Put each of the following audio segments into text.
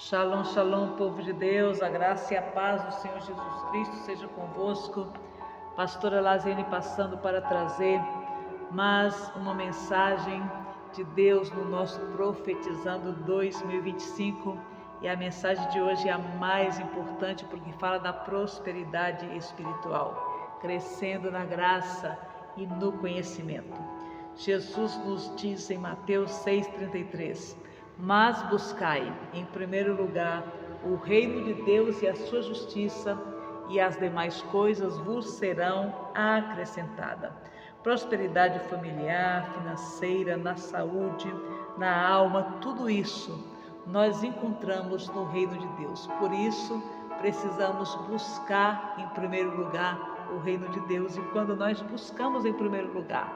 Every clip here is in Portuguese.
Shalom, shalom, povo de Deus, a graça e a paz do Senhor Jesus Cristo seja convosco. Pastora Laziane passando para trazer mais uma mensagem de Deus no nosso Profetizando 2025. E a mensagem de hoje é a mais importante porque fala da prosperidade espiritual, crescendo na graça e no conhecimento. Jesus nos diz em Mateus 6,33: mas buscai, em primeiro lugar, o reino de Deus e a sua justiça, e as demais coisas vos serão acrescentadas. Prosperidade familiar, financeira, na saúde, na alma, tudo isso nós encontramos no reino de Deus. Por isso, precisamos buscar em primeiro lugar o reino de Deus. E quando nós buscamos em primeiro lugar,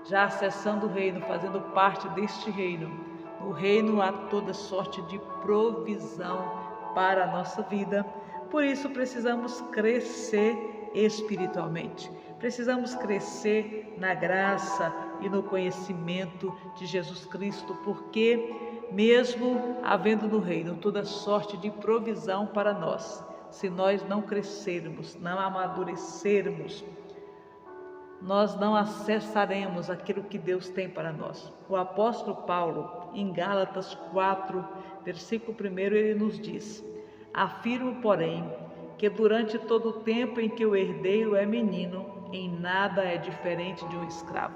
já acessando o reino, fazendo parte deste reino, no reino há toda sorte de provisão para a nossa vida. Por isso precisamos crescer espiritualmente. Precisamos crescer na graça e no conhecimento de Jesus Cristo, porque mesmo havendo no reino toda sorte de provisão para nós, se nós não crescermos, não amadurecermos, nós não acessaremos aquilo que Deus tem para nós. O apóstolo Paulo, em Gálatas 4, versículo 1, ele nos diz: afirmo, porém, que durante todo o tempo em que o herdeiro é menino, em nada é diferente de um escravo.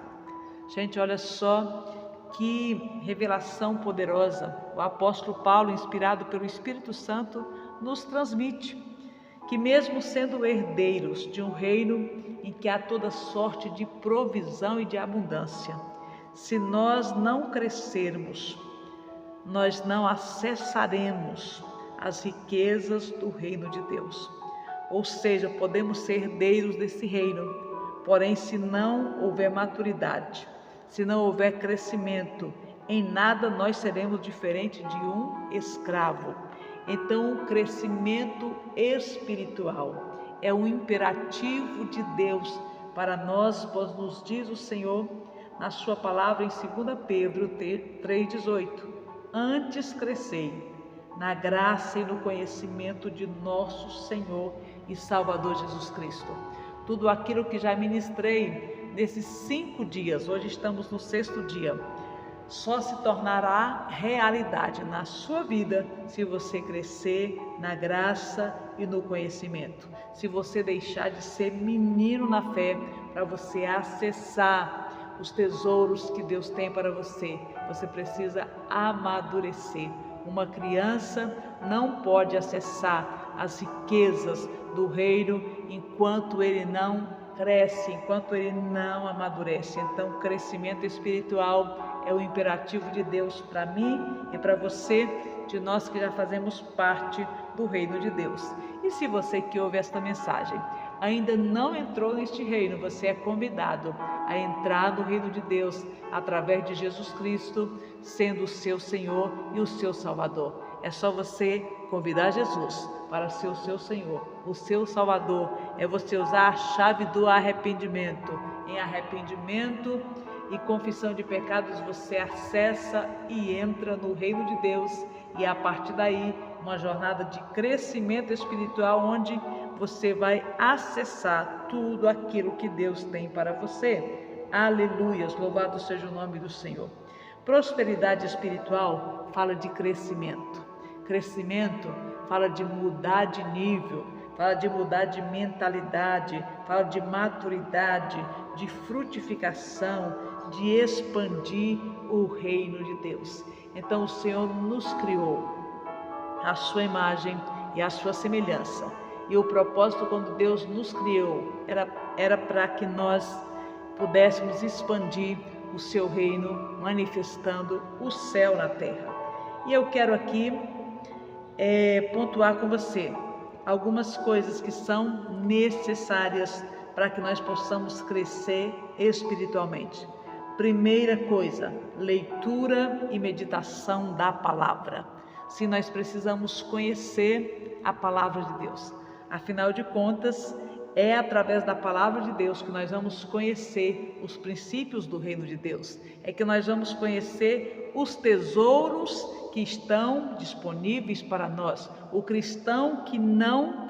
Gente, olha só que revelação poderosa. O apóstolo Paulo, inspirado pelo Espírito Santo, nos transmite que mesmo sendo herdeiros de um reino em que há toda sorte de provisão e de abundância, se nós não crescermos, nós não acessaremos as riquezas do reino de Deus. Ou seja, podemos ser herdeiros desse reino, porém se não houver maturidade, se não houver crescimento, em nada nós seremos diferente de um escravo. Então, o crescimento espiritual é um imperativo de Deus para nós, pois nos diz o Senhor na sua palavra em 2 Pedro 3,18: antes crescei na graça e no conhecimento de nosso Senhor e Salvador Jesus Cristo. Tudo aquilo que já ministrei nesses 5 dias, hoje estamos no 6º dia, só se tornará realidade na sua vida se você crescer na graça e no conhecimento. Se você deixar de ser menino na fé para você acessar os tesouros que Deus tem para você, você precisa amadurecer. Uma criança não pode acessar as riquezas do reino enquanto ele não cresce, enquanto ele não amadurece. Então, crescimento espiritual é o imperativo de Deus para mim e para você, de nós que já fazemos parte do reino de Deus. E se você que ouve esta mensagem ainda não entrou neste reino, você é convidado a entrar no reino de Deus através de Jesus Cristo, sendo o seu Senhor e o seu Salvador. É só você convidar Jesus para ser o seu Senhor, o seu Salvador. É você usar a chave do arrependimento. Em arrependimento e confissão de pecados você acessa e entra no reino de Deus, e a partir daí uma jornada de crescimento espiritual onde você vai acessar tudo aquilo que Deus tem para você. Aleluias, louvado seja o nome do Senhor. Prosperidade espiritual fala de crescimento. Crescimento fala de mudar de nível, fala de mudar de mentalidade, fala de maturidade, de frutificação, de expandir o reino de Deus. Então o Senhor nos criou à sua imagem e à sua semelhança. E o propósito quando Deus nos criou era para que nós pudéssemos expandir o seu reino, manifestando o céu na terra. E eu quero aqui pontuar com você algumas coisas que são necessárias para que nós possamos crescer espiritualmente. Primeira coisa, leitura e meditação da palavra. Se nós precisamos conhecer a palavra de Deus, afinal de contas, é através da palavra de Deus que nós vamos conhecer os princípios do reino de Deus, é que nós vamos conhecer os tesouros que estão disponíveis para nós. O cristão que não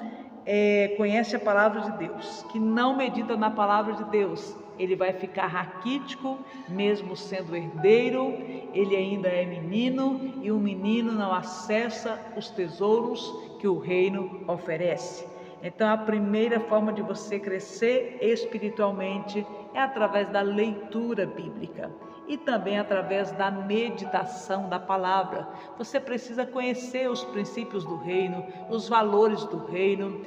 conhece a palavra de Deus, que não medita na palavra de Deus, ele vai ficar raquítico, mesmo sendo herdeiro, ele ainda é menino, e o menino não acessa os tesouros que o reino oferece. Então, a primeira forma de você crescer espiritualmente é através da leitura bíblica e também através da meditação da palavra. Você precisa conhecer os princípios do reino, os valores do reino.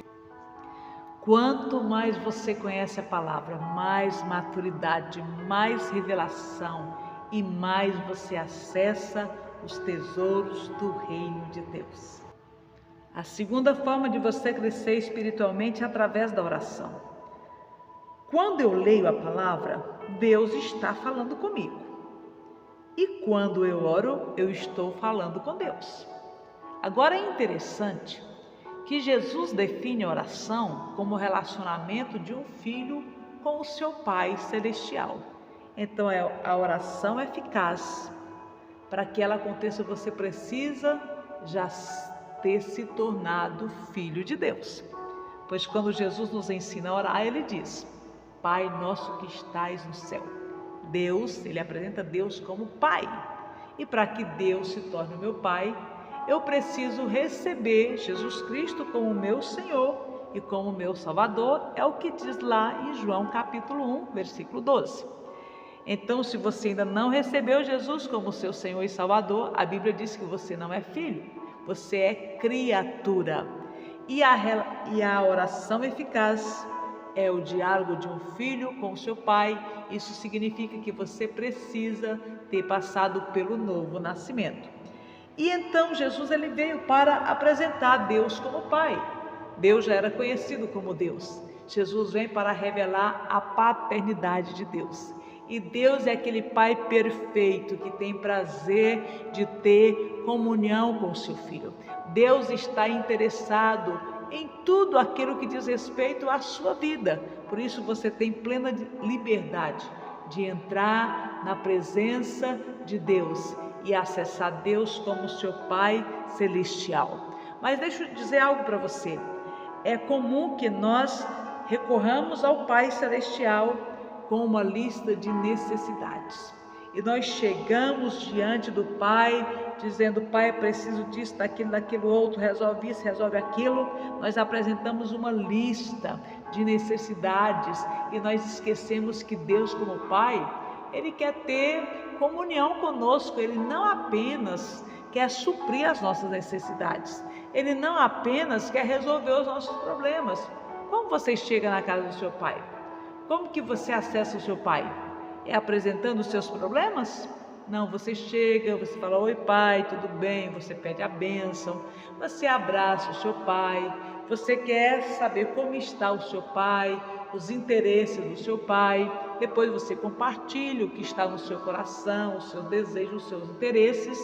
Quanto mais você conhece a palavra, mais maturidade, mais revelação e mais você acessa os tesouros do reino de Deus. A segunda forma de você crescer espiritualmente é através da oração. Quando eu leio a palavra, Deus está falando comigo. E quando eu oro, eu estou falando com Deus. Agora é interessante que Jesus define a oração como o relacionamento de um filho com o seu Pai Celestial. Então, a oração eficaz. Para que ela aconteça, você precisa já ter se tornado filho de Deus. Pois quando Jesus nos ensina a orar, ele diz: Pai nosso que estais no céu. Deus, ele apresenta Deus como Pai. E para que Deus se torne o meu Pai, eu preciso receber Jesus Cristo como meu Senhor e como meu Salvador. É o que diz lá em João capítulo 1, versículo 12. Então, se você ainda não recebeu Jesus como seu Senhor e Salvador, a Bíblia diz que você não é filho, você é criatura. E a oração eficaz é o diálogo de um filho com o seu pai. Isso significa que você precisa ter passado pelo novo nascimento. E então Jesus ele veio para apresentar Deus como Pai. Deus já era conhecido como Deus. Jesus vem para revelar a paternidade de Deus. E Deus é aquele Pai perfeito que tem prazer de ter comunhão com o seu filho. Deus está interessado em tudo aquilo que diz respeito à sua vida. Por isso você tem plena liberdade de entrar na presença de Deus e acessar Deus como seu Pai Celestial. Mas deixa eu dizer algo para você. É comum que nós recorramos ao Pai Celestial com uma lista de necessidades. E nós chegamos diante do Pai, dizendo: Pai, preciso disso, daquilo outro, resolve isso, resolve aquilo. Nós apresentamos uma lista de necessidades e nós esquecemos que Deus, como Pai, Ele quer ter comunhão conosco. Ele não apenas quer suprir as nossas necessidades, Ele não apenas quer resolver os nossos problemas. Como você chega na casa do seu Pai? Como que você acessa o seu Pai? É apresentando os seus problemas? Não, você chega, você fala: oi Pai, tudo bem? Você pede a bênção, você abraça o seu Pai, você quer saber como está o seu Pai, os interesses do seu Pai, depois você compartilha o que está no seu coração, os seus desejos, os seus interesses,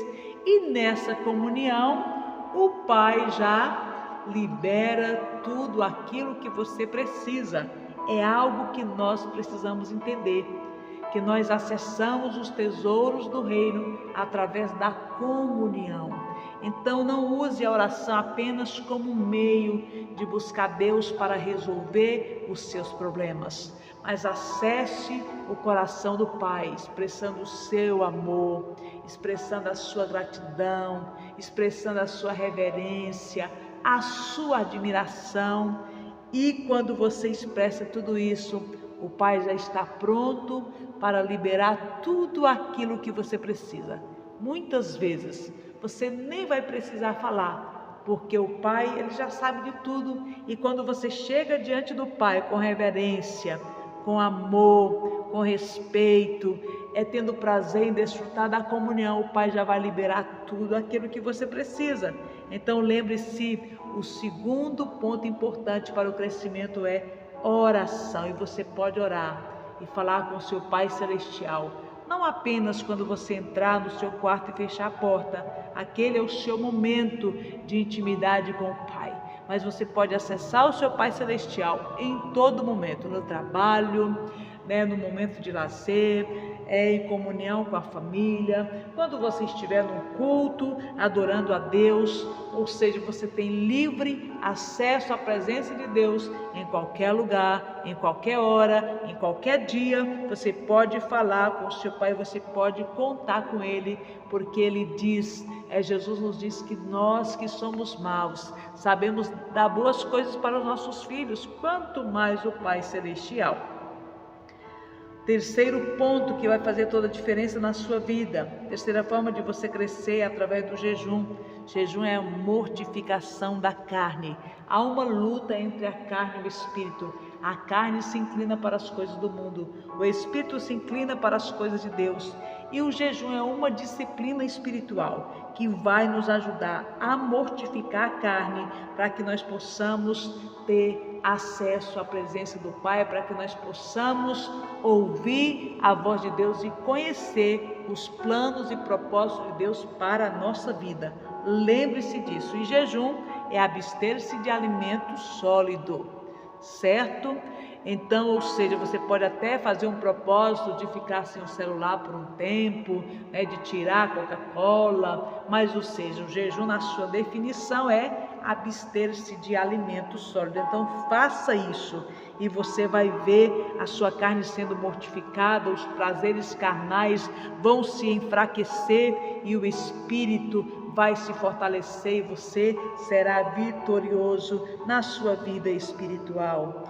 e nessa comunhão o Pai já libera tudo aquilo que você precisa. É algo que nós precisamos entender, que nós acessamos os tesouros do reino através da comunhão. Então não use a oração apenas como um meio de buscar Deus para resolver os seus problemas, mas acesse o coração do Pai, expressando o seu amor, expressando a sua gratidão, expressando a sua reverência, a sua admiração. E quando você expressa tudo isso, o Pai já está pronto para liberar tudo aquilo que você precisa. Muitas vezes você nem vai precisar falar, porque o Pai ele já sabe de tudo. E quando você chega diante do Pai com reverência, com amor, com respeito, tendo prazer em desfrutar da comunhão, o Pai já vai liberar tudo aquilo que você precisa. Então lembre-se, o segundo ponto importante para o crescimento é oração. E você pode orar e falar com o seu Pai Celestial, não apenas quando você entrar no seu quarto e fechar a porta. Aquele é o seu momento de intimidade com o Pai, mas você pode acessar o seu Pai Celestial em todo momento, no trabalho, no momento de lazer, em comunhão com a família, quando você estiver num culto, adorando a Deus, ou seja, você tem livre acesso à presença de Deus em qualquer lugar, em qualquer hora, em qualquer dia. Você pode falar com o seu Pai, você pode contar com Ele, porque Ele diz, Jesus nos diz que nós que somos maus, sabemos dar boas coisas para os nossos filhos, quanto mais o Pai Celestial. Terceiro ponto que vai fazer toda a diferença na sua vida. Terceira forma de você crescer é através do jejum. Jejum é a mortificação da carne. Há uma luta entre a carne e o espírito. A carne se inclina para as coisas do mundo, o espírito se inclina para as coisas de Deus. E o jejum é uma disciplina espiritual que vai nos ajudar a mortificar a carne, para que nós possamos ter acesso à presença do Pai, para que nós possamos ouvir a voz de Deus e conhecer os planos e propósitos de Deus para a nossa vida. Lembre-se disso. E jejum é abster-se de alimento sólido, certo? Então, ou seja, você pode até fazer um propósito de ficar sem o celular por um tempo, de tirar a Coca-Cola, mas, ou seja, o jejum na sua definição é abster-se de alimento sólido. Então, faça isso e você vai ver a sua carne sendo mortificada, os prazeres carnais vão se enfraquecer e o espírito vai se fortalecer e você será vitorioso na sua vida espiritual.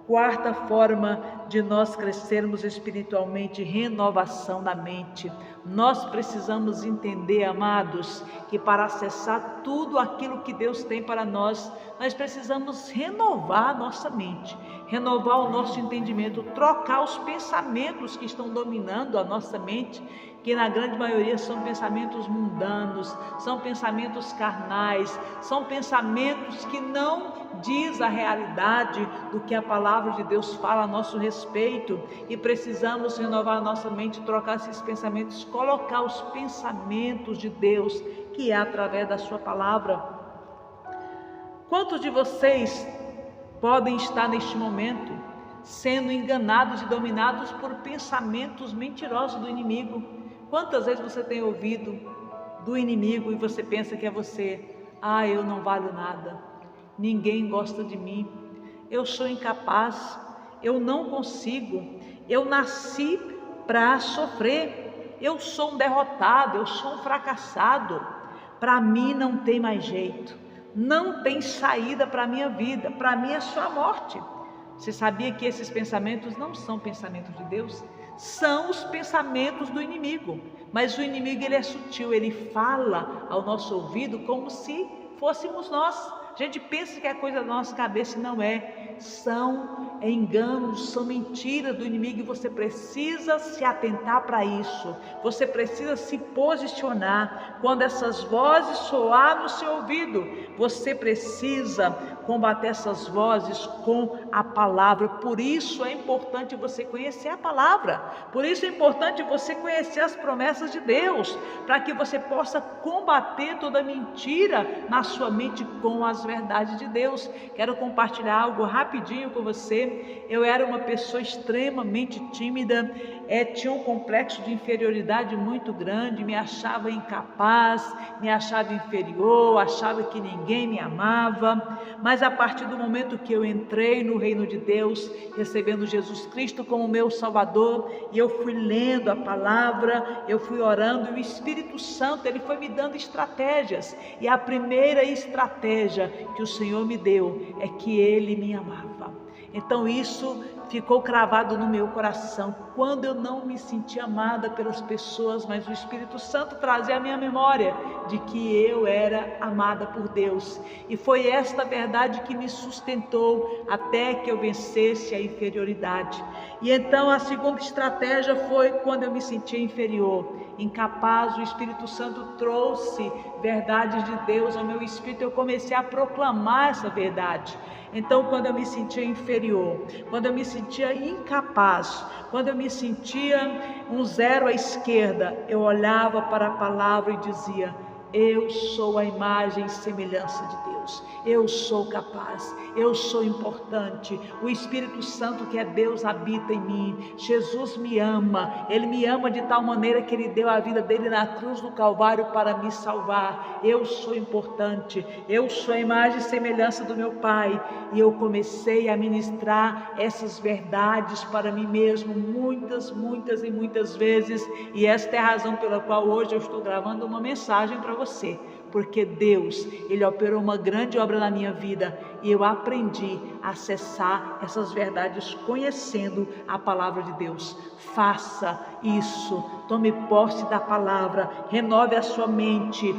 Quarta forma de nós crescermos espiritualmente, renovação da mente. Nós precisamos entender, amados, que para acessar tudo aquilo que Deus tem para nós, nós precisamos renovar a nossa mente, renovar o nosso entendimento, trocar os pensamentos que estão dominando a nossa mente, que na grande maioria são pensamentos mundanos, são pensamentos carnais, são pensamentos que não diz a realidade do que a palavra de Deus fala a nosso respeito, e precisamos renovar a nossa mente, trocar esses pensamentos, colocar os pensamentos de Deus, que é através da sua palavra. Quantos de vocês podem estar neste momento sendo enganados e dominados por pensamentos mentirosos do inimigo? Quantas vezes você tem ouvido do inimigo e você pensa que é você? Eu não valho nada, ninguém gosta de mim, eu sou incapaz, eu não consigo, eu nasci para sofrer, eu sou um derrotado, eu sou um fracassado, para mim não tem mais jeito, não tem saída para a minha vida, para mim é só a morte. Você sabia que esses pensamentos não são pensamentos de Deus? São os pensamentos do inimigo, mas o inimigo ele é sutil, ele fala ao nosso ouvido como se fôssemos nós. A gente pensa que é coisa da nossa cabeça e não é. São enganos, são mentiras do inimigo, e você precisa se atentar para isso. Você precisa se posicionar. Quando essas vozes soar no seu ouvido, você precisa combater essas vozes com a palavra. Por isso é importante você conhecer a palavra. Por isso é importante você conhecer as promessas de Deus, para que você possa combater toda mentira na sua mente com as verdades de Deus. Quero compartilhar algo rapidinho com você. Eu era uma pessoa extremamente tímida, tinha um complexo de inferioridade muito grande, me achava incapaz, me achava inferior, achava que ninguém me amava. Mas a partir do momento que eu entrei no reino de Deus, recebendo Jesus Cristo como meu Salvador, e eu fui lendo a palavra, eu fui orando, e o Espírito Santo ele foi me dando estratégias, e a primeira estratégia que o Senhor me deu é que Ele me amava. Então isso ficou cravado no meu coração. Quando eu não me sentia amada pelas pessoas, mas o Espírito Santo trazia a minha memória de que eu era amada por Deus, e foi esta verdade que me sustentou até que eu vencesse a inferioridade. E então a segunda estratégia foi quando eu me sentia inferior, incapaz. O Espírito Santo trouxe verdades de Deus ao meu espírito, eu comecei a proclamar essa verdade. Então, quando eu me sentia inferior, quando eu me sentia incapaz, quando eu me sentia um zero à esquerda, eu olhava para a palavra e dizia: eu sou a imagem e semelhança de Deus. Deus. Eu sou capaz, eu sou importante. O Espírito Santo, que é Deus, habita em mim. Jesus me ama, Ele me ama de tal maneira que Ele deu a vida dele na cruz do Calvário para me salvar. Eu sou importante, eu sou a imagem e semelhança do meu Pai. E eu comecei a ministrar essas verdades para mim mesmo muitas e muitas vezes, e esta é a razão pela qual hoje eu estou gravando uma mensagem para você, porque Deus, Ele operou uma grande obra na minha vida, e eu aprendi a acessar essas verdades conhecendo a palavra de Deus. Faça isso, tome posse da palavra, renove a sua mente,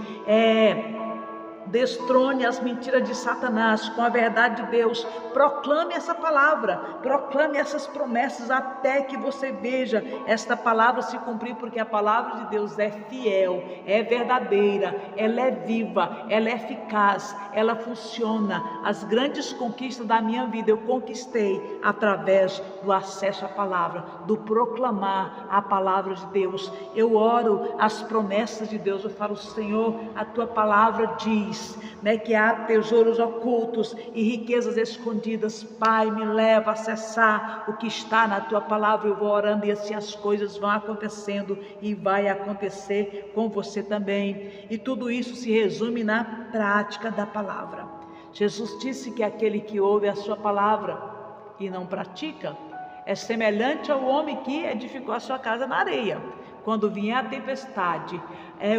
destrone as mentiras de Satanás com a verdade de Deus. Proclame essa palavra, proclame essas promessas até que você veja esta palavra se cumprir, porque a palavra de Deus é fiel, é verdadeira, ela é viva, ela é eficaz, ela funciona. As grandes conquistas da minha vida eu conquistei através do acesso à palavra, do proclamar a palavra de Deus. Eu oro as promessas de Deus, eu falo: Senhor, a tua palavra diz que há tesouros ocultos e riquezas escondidas. Pai, me leva a acessar o que está na tua palavra. Eu vou orando e assim as coisas vão acontecendo, e vai acontecer com você também. E tudo isso se resume na prática da palavra. Jesus disse que aquele que ouve a sua palavra e não pratica é semelhante ao homem que edificou a sua casa na areia. Quando vier a tempestade,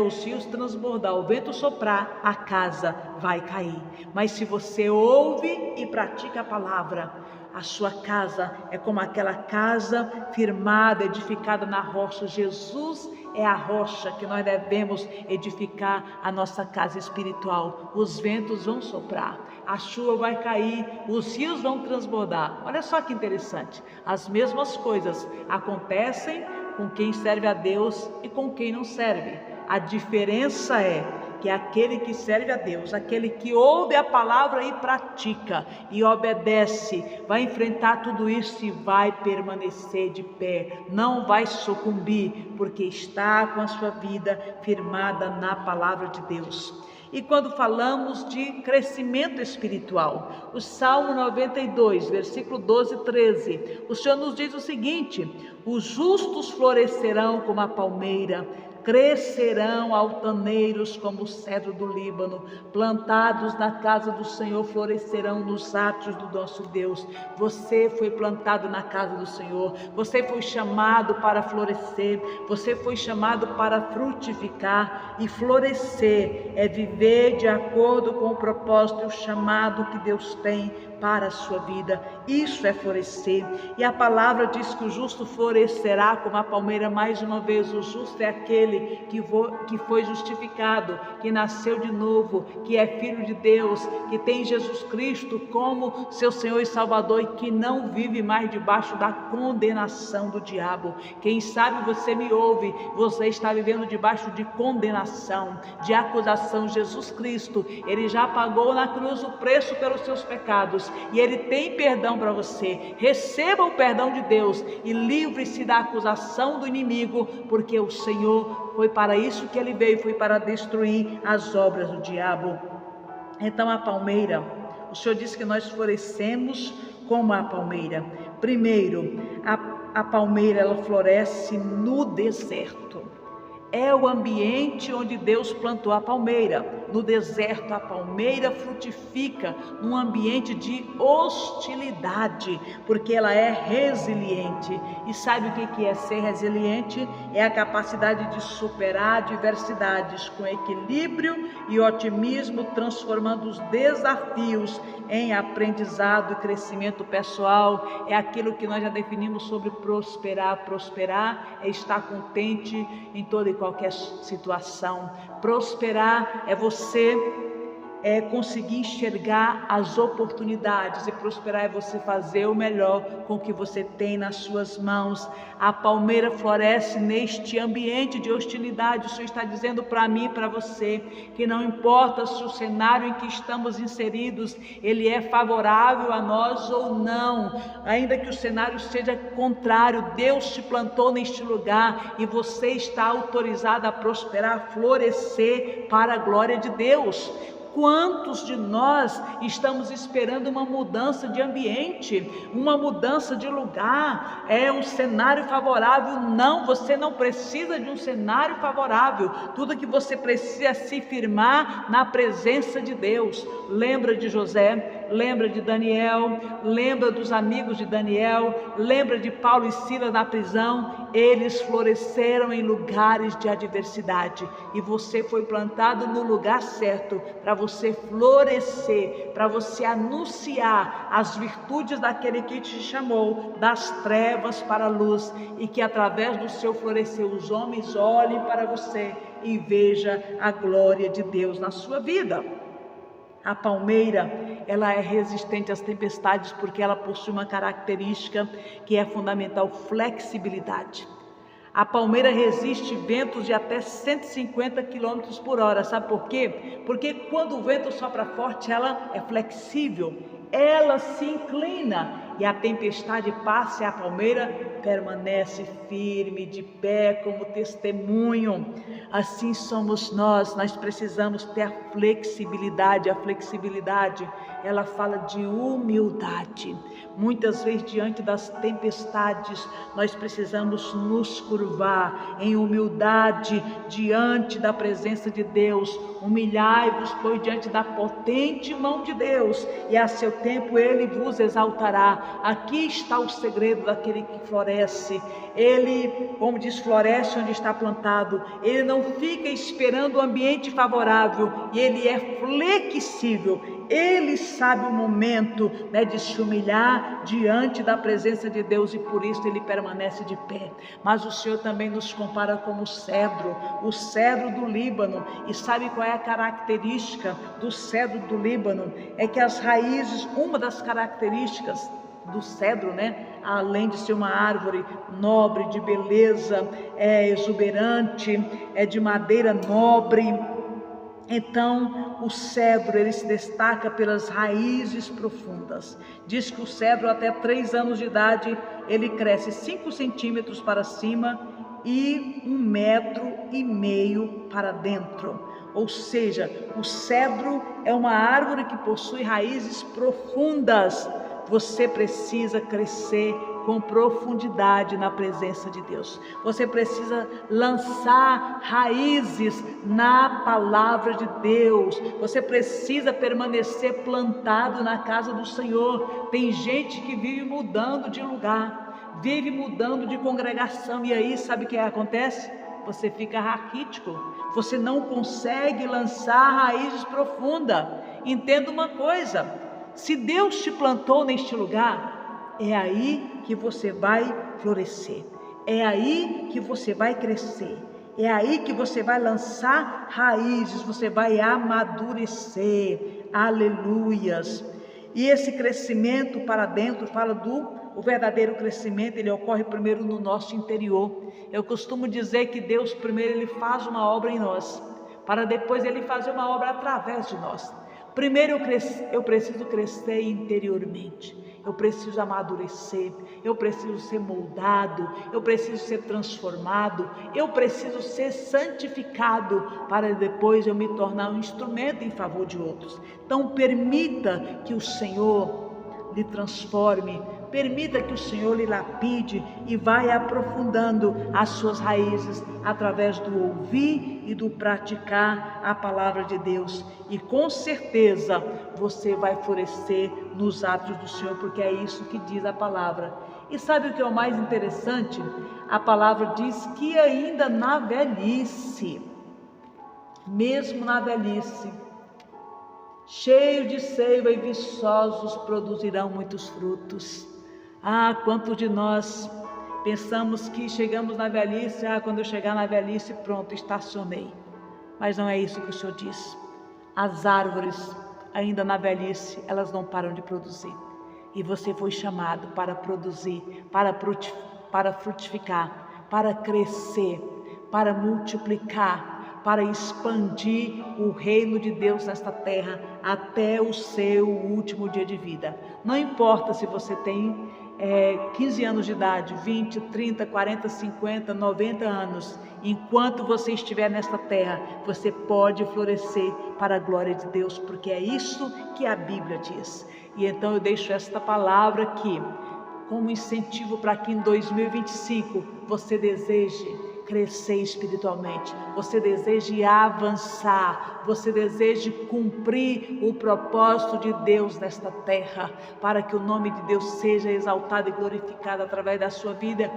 os rios transbordar, o vento soprar, a casa vai cair. Mas se você ouve e pratica a palavra, a sua casa é como aquela casa firmada, edificada na rocha. Jesus é a rocha que nós devemos edificar a nossa casa espiritual. Os ventos vão soprar, a chuva vai cair, os rios vão transbordar. Olha só que interessante, as mesmas coisas acontecem com quem serve a Deus e com quem não serve. A diferença é que aquele que serve a Deus, aquele que ouve a palavra e pratica e obedece, vai enfrentar tudo isso e vai permanecer de pé, não vai sucumbir, porque está com a sua vida firmada na palavra de Deus. E quando falamos de crescimento espiritual, o Salmo 92, versículo 12 e 13, o Senhor nos diz o seguinte: os justos florescerão como a palmeira, crescerão altaneiros como o cedro do Líbano, plantados na casa do Senhor, florescerão nos átrios do nosso Deus. Você foi plantado na casa do Senhor, você foi chamado para florescer, você foi chamado para frutificar. E florescer é viver de acordo com o propósito e o chamado que Deus tem para a sua vida. Isso é florescer. E a palavra diz que o justo florescerá como a palmeira. Mais uma vez, o justo é aquele que foi justificado, que nasceu de novo, que é filho de Deus, que tem Jesus Cristo como seu Senhor e Salvador, e que não vive mais debaixo da condenação do diabo. Quem sabe você me ouve, você está vivendo debaixo de condenação, de acusação. Jesus Cristo, Ele já pagou na cruz o preço pelos seus pecados, e Ele tem perdão para você. Receba o perdão de Deus e livre-se da acusação do inimigo, porque o Senhor foi para isso que Ele veio, foi para destruir as obras do diabo. Então a palmeira, o Senhor disse que nós florescemos como a palmeira. Primeiro, a palmeira, ela floresce no deserto. É o ambiente onde Deus plantou a palmeira. No deserto, a palmeira frutifica num ambiente de hostilidade, porque ela é resiliente. E sabe o que é ser resiliente? É a capacidade de superar adversidades com equilíbrio e otimismo, transformando os desafios em aprendizado e crescimento pessoal. É aquilo que nós já definimos sobre prosperar. Prosperar é estar contente em toda e qualquer situação. Prosperar é você conseguir enxergar as oportunidades, e prosperar é você fazer o melhor com o que você tem nas suas mãos. A palmeira floresce neste ambiente de hostilidade. O Senhor está dizendo para mim e para você que não importa se o cenário em que estamos inseridos ele é favorável a nós ou não, ainda que o cenário seja contrário, Deus te plantou neste lugar e você está autorizado a prosperar, a florescer para a glória de Deus. Quantos de nós estamos esperando uma mudança de ambiente, uma mudança de lugar, um cenário favorável? Não, você não precisa de um cenário favorável. Tudo que você precisa é se firmar na presença de Deus. Lembra de José, lembra de Daniel, lembra dos amigos de Daniel, lembra de Paulo e Silas na prisão. Eles floresceram em lugares de adversidade, e você foi plantado no lugar certo para você florescer, para você anunciar as virtudes daquele que te chamou das trevas para a luz, e que através do seu florescer os homens olhem para você e vejam a glória de Deus na sua vida. A palmeira, ela é resistente às tempestades porque ela possui uma característica que é fundamental: flexibilidade. A palmeira resiste ventos de até 150 km por hora. Sabe por quê? Porque quando o vento sopra forte, ela é flexível, ela se inclina, e a tempestade passa e a palmeira permanece firme, de pé, como testemunho. Assim somos nós precisamos ter a flexibilidade. A flexibilidade, ela fala de humildade. Muitas vezes, diante das tempestades, nós precisamos nos curvar em humildade diante da presença de Deus. Humilhai-vos, pois, diante da potente mão de Deus, e a seu tempo Ele vos exaltará. Aqui está o segredo daquele que floresce. Ele, como diz, floresce onde está plantado. Ele não fica esperando o ambiente favorável, e ele é flexível. Ele sabe o momento, de se humilhar diante da presença de Deus, e por isso ele permanece de pé. Mas o Senhor também nos compara como o cedro do Líbano. E sabe qual é a característica do cedro do Líbano? É que as raízes, uma das características do cedro, além de ser uma árvore nobre, de beleza, exuberante, de madeira nobre. Então o cedro, ele se destaca pelas raízes profundas. Diz que o cedro, até 3 anos de idade, ele cresce 5 centímetros para cima e 1,5 metro para dentro. Ou seja, o cedro é uma árvore que possui raízes profundas. Você precisa crescer com profundidade na presença de Deus. Você precisa lançar raízes na palavra de Deus. Você precisa permanecer plantado na casa do Senhor. Tem gente que vive mudando de lugar, vive mudando de congregação, e aí sabe o que acontece? Você fica raquítico, você não consegue lançar raízes profundas. Entenda uma coisa: se Deus te plantou neste lugar, é aí que você vai florescer, é aí que você vai crescer, é aí que você vai lançar raízes, você vai amadurecer. Aleluias! E esse crescimento para dentro fala o verdadeiro crescimento, ele ocorre primeiro no nosso interior. Eu costumo dizer que Deus primeiro ele faz uma obra em nós, para depois ele fazer uma obra através de nós. Primeiro eu preciso crescer interiormente, eu preciso amadurecer, eu preciso ser moldado, eu preciso ser transformado, eu preciso ser santificado, para depois eu me tornar um instrumento em favor de outros. Então permita que o Senhor lhe transforme, permita que o Senhor lhe lapide e vai aprofundando as suas raízes através do ouvir e do praticar a palavra de Deus, e com certeza você vai florescer nos atos do Senhor, porque é isso que diz a palavra. E sabe o que é o mais interessante? A palavra diz que ainda na velhice, mesmo na velhice, cheio de seiva e viçosos, produzirão muitos frutos. Quantos de nós pensamos que chegamos na velhice, quando eu chegar na velhice, pronto, estacionei. Mas não é isso que o Senhor diz. As árvores, ainda na velhice, elas não param de produzir. E você foi chamado para produzir, para frutificar, para crescer, para multiplicar, para expandir o reino de Deus nesta terra até o seu último dia de vida. Não importa se você tem 15 anos de idade, 20, 30, 40, 50, 90 anos, enquanto você estiver nesta terra, você pode florescer para a glória de Deus, porque é isso que a Bíblia diz. E então eu deixo esta palavra aqui como incentivo para que em 2025 você deseje crescer espiritualmente, você deseje avançar, você deseje cumprir o propósito de Deus nesta terra, para que o nome de Deus seja exaltado e glorificado através da sua vida,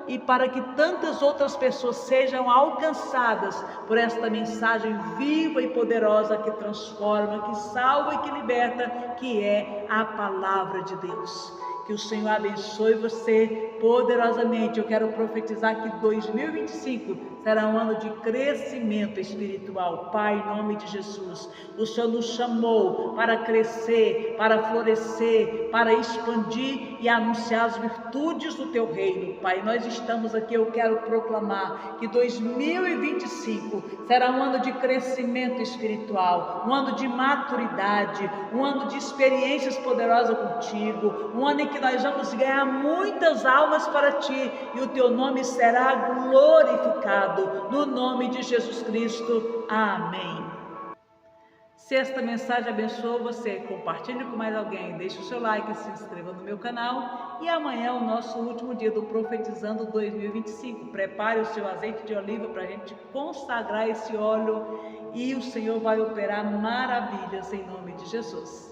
e para que tantas outras pessoas sejam alcançadas por esta mensagem viva e poderosa que transforma, que salva e que liberta, que é a palavra de Deus. Que o Senhor abençoe você poderosamente. Eu quero profetizar que 2025 será um ano de crescimento espiritual. Pai, em nome de Jesus, o Senhor nos chamou para crescer, para florescer, para expandir e anunciar as virtudes do Teu reino. Pai, nós estamos aqui, eu quero proclamar que 2025 será um ano de crescimento espiritual, um ano de maturidade, um ano de experiências poderosas contigo, um ano em que nós vamos ganhar muitas almas para Ti, e o Teu nome será glorificado, no nome de Jesus Cristo. Amém. Se esta mensagem abençoou você, compartilhe com mais alguém, deixe o seu like, se inscreva no meu canal, e amanhã é o nosso último dia do Profetizando 2025. Prepare o seu azeite de oliva para a gente consagrar esse óleo, e o Senhor vai operar maravilhas em nome de Jesus.